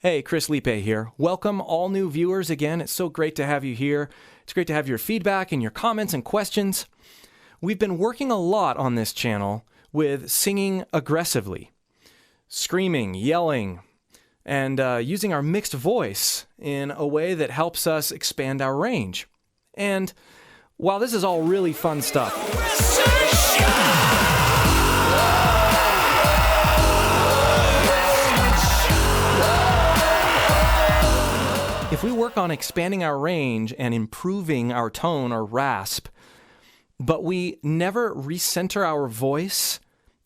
Hey, Chris Lipe here. Welcome all new viewers again. It's so great to have you here. It's great to have your feedback and your comments and questions. We've been working a lot on this channel with singing aggressively, screaming, yelling, and using our mixed voice in a way that helps us expand our range. And while this is all really fun stuff, if we work on expanding our range and improving our tone or rasp, but we never recenter our voice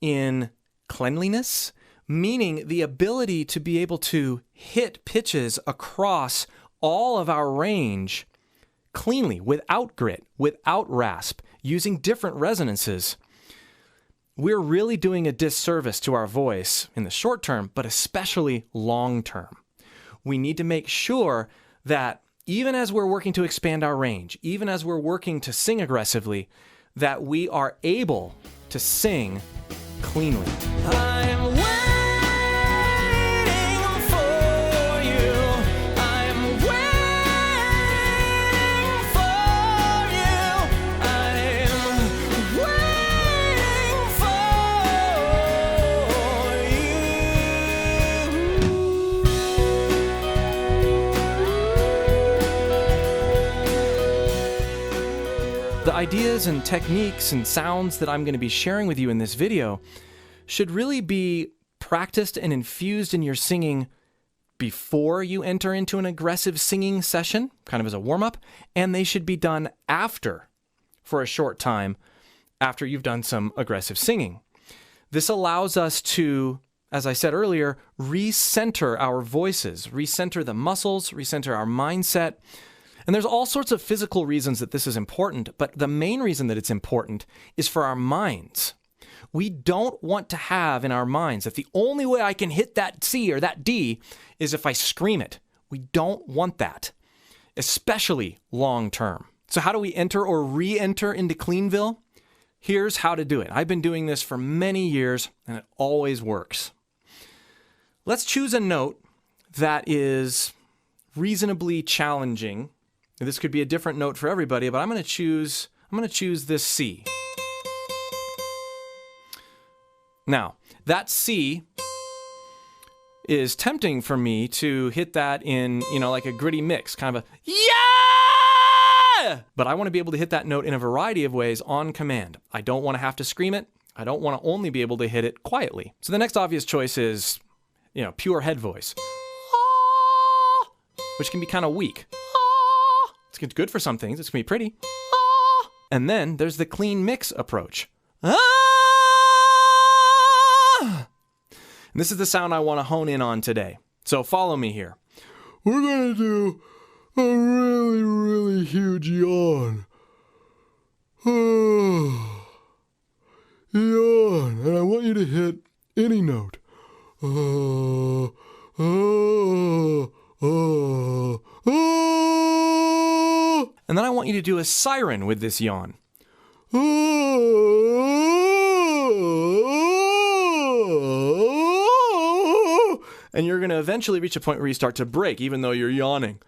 in cleanliness, meaning the ability to be able to hit pitches across all of our range cleanly, without grit, without rasp, using different resonances, we're really doing a disservice to our voice in the short term, but especially long term. We need to make sure that even as we're working to expand our range, even as we're working to sing aggressively, that we are able to sing cleanly. I'm waiting for you. I'm waiting for you. I'm waiting for you. The ideas and techniques and sounds that I'm going to be sharing with you in this video should really be practiced and infused in your singing before you enter into an aggressive singing session, kind of as a warm-up, and they should be done after, for a short time, after you've done some aggressive singing. This allows us to, as I said earlier, recenter our voices, recenter the muscles, recenter our mindset. And there's all sorts of physical reasons that this is important, but the main reason that it's important is for our minds. We don't want to have in our minds that the only way I can hit that C or that D is if I scream it. We don't want that, especially long term. So how do we enter or re-enter into Cleanville? Here's how to do it. I've been doing this for many years, and it always works. Let's choose a note that is reasonably challenging. This could be a different note for everybody, but I'm going to choose this C. Now, that C is tempting for me to hit that in, like a gritty mix, kind of a yeah! But I want to be able to hit that note in a variety of ways on command. I don't want to have to scream it. I don't want to only be able to hit it quietly. So the next obvious choice is, pure head voice, which can be kind of weak. It's good for some things. It's going to be pretty. And then there's the clean mix approach. And this is the sound I want to hone in on today. So follow me here. We're going to do a really, really huge yawn. Yawn. And I want you to hit any note. And then I want you to do a siren with this yawn. And you're going to eventually reach a point where you start to break, even though you're yawning.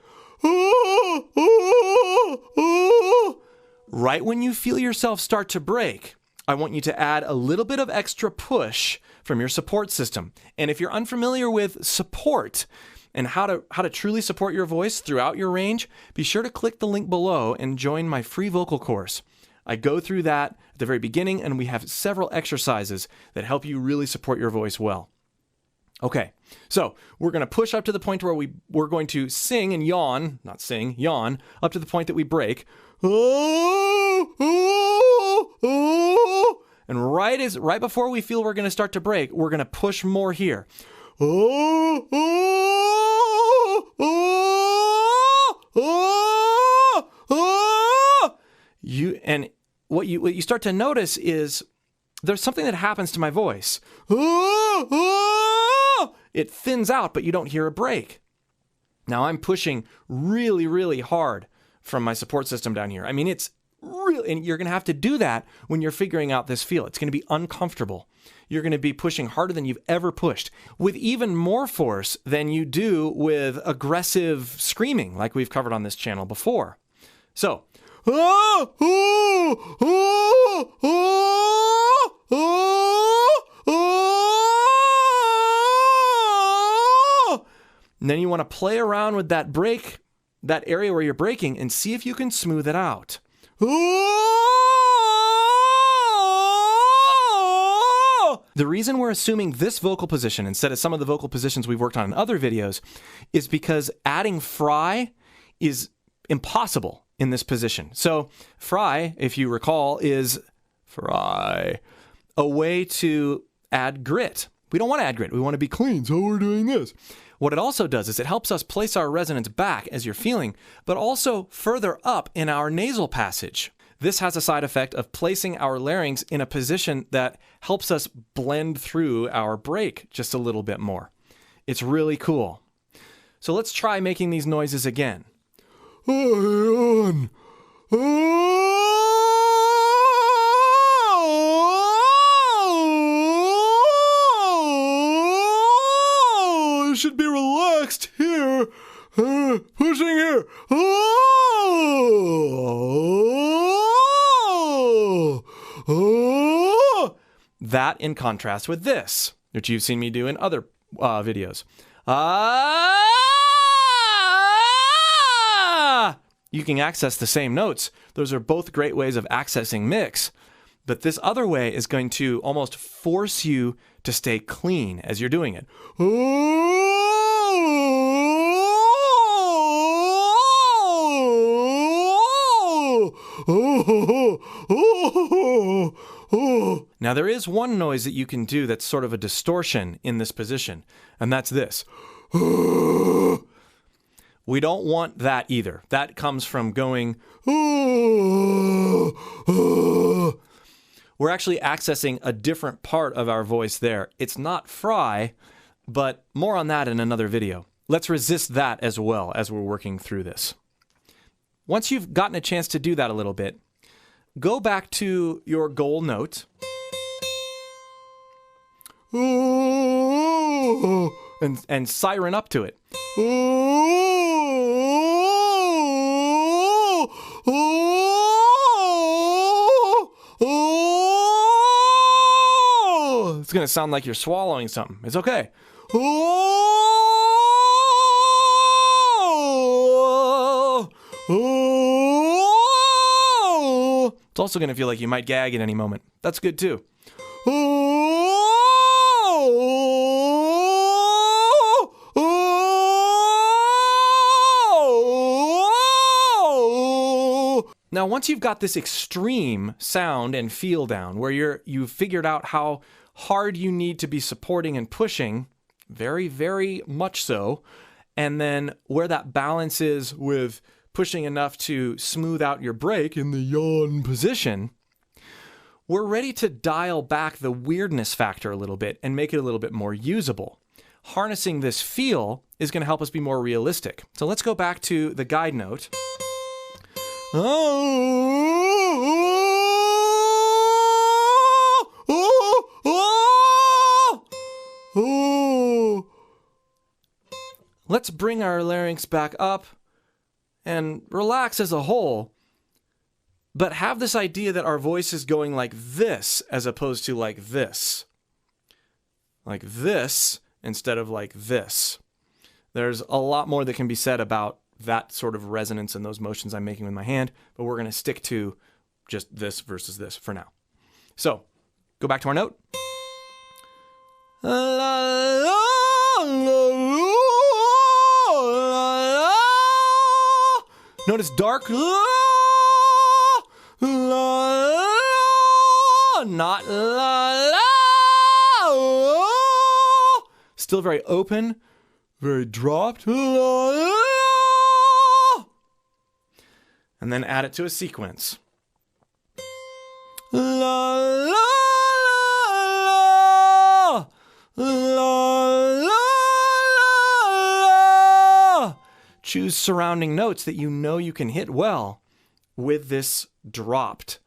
Right when you feel yourself start to break, I want you to add a little bit of extra push from your support system. And if you're unfamiliar with support and how to truly support your voice throughout your range, be sure to click the link below and join my free vocal course. I go through that at the very beginning, and we have several exercises that help you really support your voice well. Okay, so we're going to push up to the point where we're going to sing and yawn, not sing, yawn, up to the point that we break. And right before we feel we're going to start to break, we're going to push more here. What you start to notice is there's something that happens to my voice. It thins out, but you don't hear a break. Now I'm pushing really, really hard from my support system down here. I mean, it's really, and you're going to have to do that when you're figuring out this feel. It's going to be uncomfortable. You're going to be pushing harder than you've ever pushed, with even more force than you do with aggressive screaming like we've covered on this channel before. So, and then you want to play around with that break, that area where you're breaking, and see if you can smooth it out. The reason we're assuming this vocal position instead of some of the vocal positions we've worked on in other videos is because adding fry is impossible in this position. So fry, if you recall, is fry, a way to add grit. We don't want to add grit. We want to be clean, so we're doing this. What it also does is it helps us place our resonance back as you're feeling, but also further up in our nasal passage. This has a side effect of placing our larynx in a position that helps us blend through our break just a little bit more. It's really cool. So let's try making these noises again. It should be relaxed here. Pushing here. That in contrast with this, which you've seen me do in other videos. You can access the same notes. Those are both great ways of accessing mix. But this other way is going to almost force you to stay clean as you're doing it. Now there is one noise that you can do that's sort of a distortion in this position, and that's this. We don't want that either. That comes from going. We're actually accessing a different part of our voice there. It's not fry, but more on that in another video. Let's resist that as well as we're working through this. Once you've gotten a chance to do that a little bit, go back to your goal note and siren up to it. It's going to sound like you're swallowing something. It's okay. It's also going to feel like you might gag at any moment. That's good too. Now, once you've got this extreme sound and feel down, where you've figured out how hard you need to be supporting and pushing, very, very much so, and then where that balance is with pushing enough to smooth out your break in the yawn position, we're ready to dial back the weirdness factor a little bit and make it a little bit more usable. Harnessing this feel is going to help us be more realistic. So let's go back to the guide note. Let's bring our larynx back up and relax as a whole, but have this idea that our voice is going like this as opposed to like this. Like this instead of like this. There's a lot more that can be said about that sort of resonance and those motions I'm making with my hand, but we're going to stick to just this versus this for now. So, go back to our note. Note it's dark. Not la la. Still very open, very dropped. And then add it to a sequence. La la la la la la. Choose surrounding notes that you know you can hit well with this dropped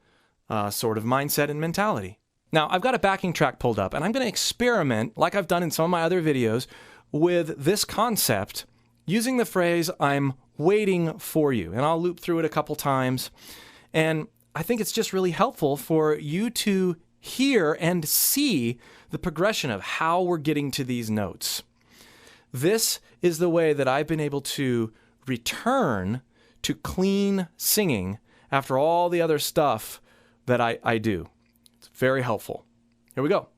sort of mindset and mentality. Now, I've got a backing track pulled up, and I'm going to experiment, like I've done in some of my other videos, with this concept using the phrase, I'm waiting for you. And I'll loop through it a couple times. And I think it's just really helpful for you to hear and see the progression of how we're getting to these notes. This is the way that I've been able to return to clean singing after all the other stuff that I do. It's very helpful. Here we go.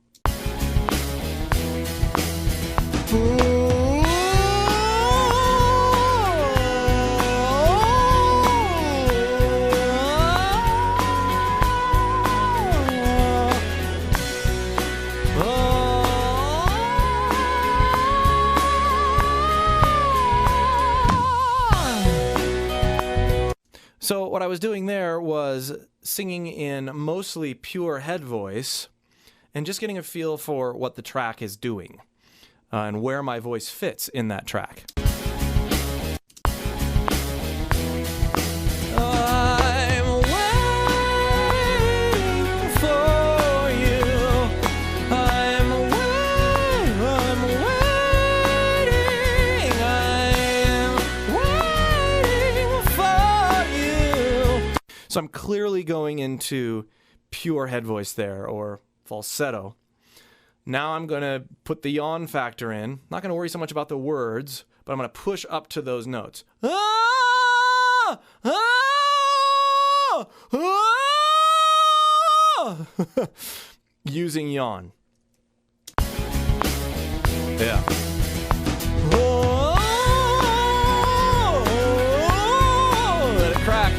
So what I was doing there was singing in mostly pure head voice and just getting a feel for what the track is doing and where my voice fits in that track. So I'm clearly going into pure head voice there, or falsetto. Now I'm going to put the yawn factor in. Not going to worry so much about the words, but I'm going to push up to those notes. Ah! Ah! Ah! Using yawn. Yeah. Oh! Let it crack.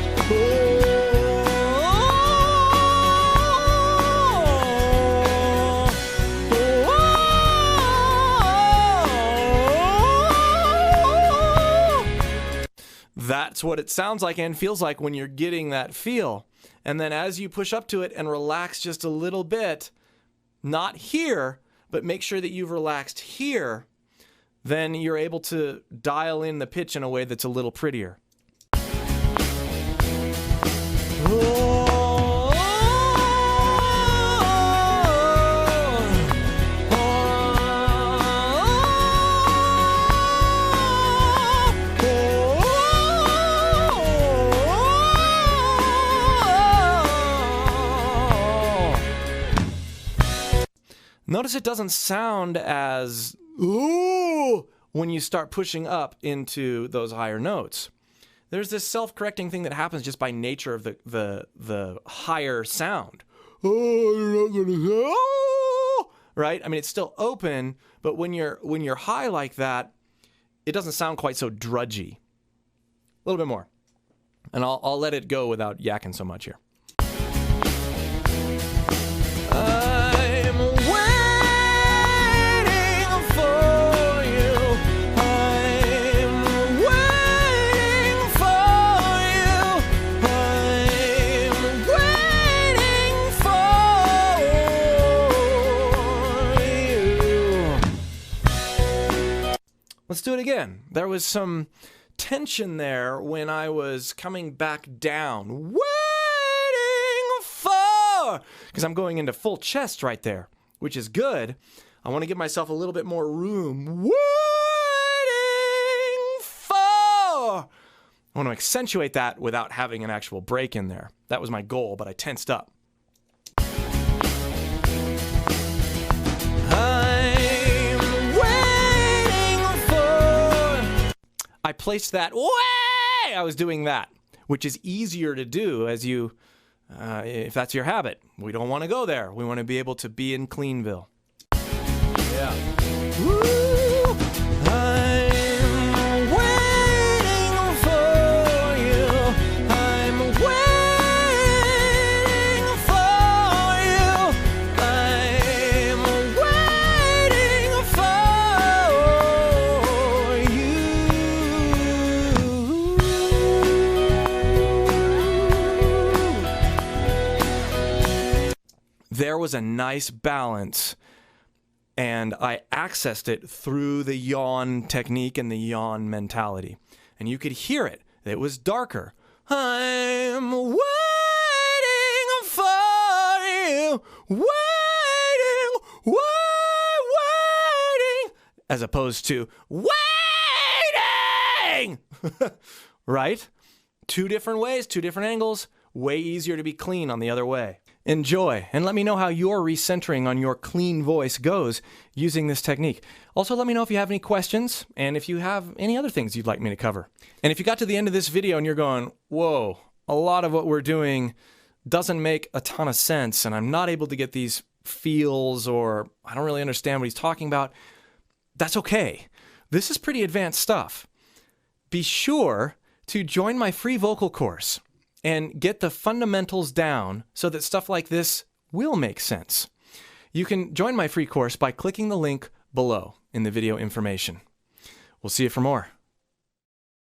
That's what it sounds like and feels like when you're getting that feel. And then as you push up to it and relax just a little bit, not here, but make sure that you've relaxed here, then you're able to dial in the pitch in a way that's a little prettier. Notice it doesn't sound as ooh when you start pushing up into those higher notes. There's this self-correcting thing that happens just by nature of the higher sound. Oh, you're not gonna say, oh! Right? I mean, it's still open, but when you're high like that, it doesn't sound quite so drudgy. A little bit more, and I'll let it go without yakking so much here. Let's do it again. There was some tension there when I was coming back down. Waiting for... Because I'm going into full chest right there, which is good. I want to give myself a little bit more room. Waiting for... I want to accentuate that without having an actual break in there. That was my goal, but I tensed up. I placed that way. I was doing that, which is easier to do as you, if that's your habit. We don't want to go there. We want to be able to be in Cleanville. Yeah. Woo! I'm waiting for you. I'm waiting for you. I'm waiting for you. There was a nice balance, and I accessed it through the yawn technique and the yawn mentality. And you could hear it. It was darker. I'm waiting waiting, as opposed to waiting, right? Two different ways, two different angles, way easier to be clean on the other way. Enjoy, and let me know how your recentering on your clean voice goes using this technique. Also, let me know if you have any questions and if you have any other things you'd like me to cover. And if you got to the end of this video and you're going, whoa, a lot of what we're doing doesn't make a ton of sense and I'm not able to get these feels, or I don't really understand what he's talking about, that's okay. This is pretty advanced stuff. Be sure to join my free vocal course and get the fundamentals down so that stuff like this will make sense. You can join my free course by clicking the link below in the video information. We'll see you for more.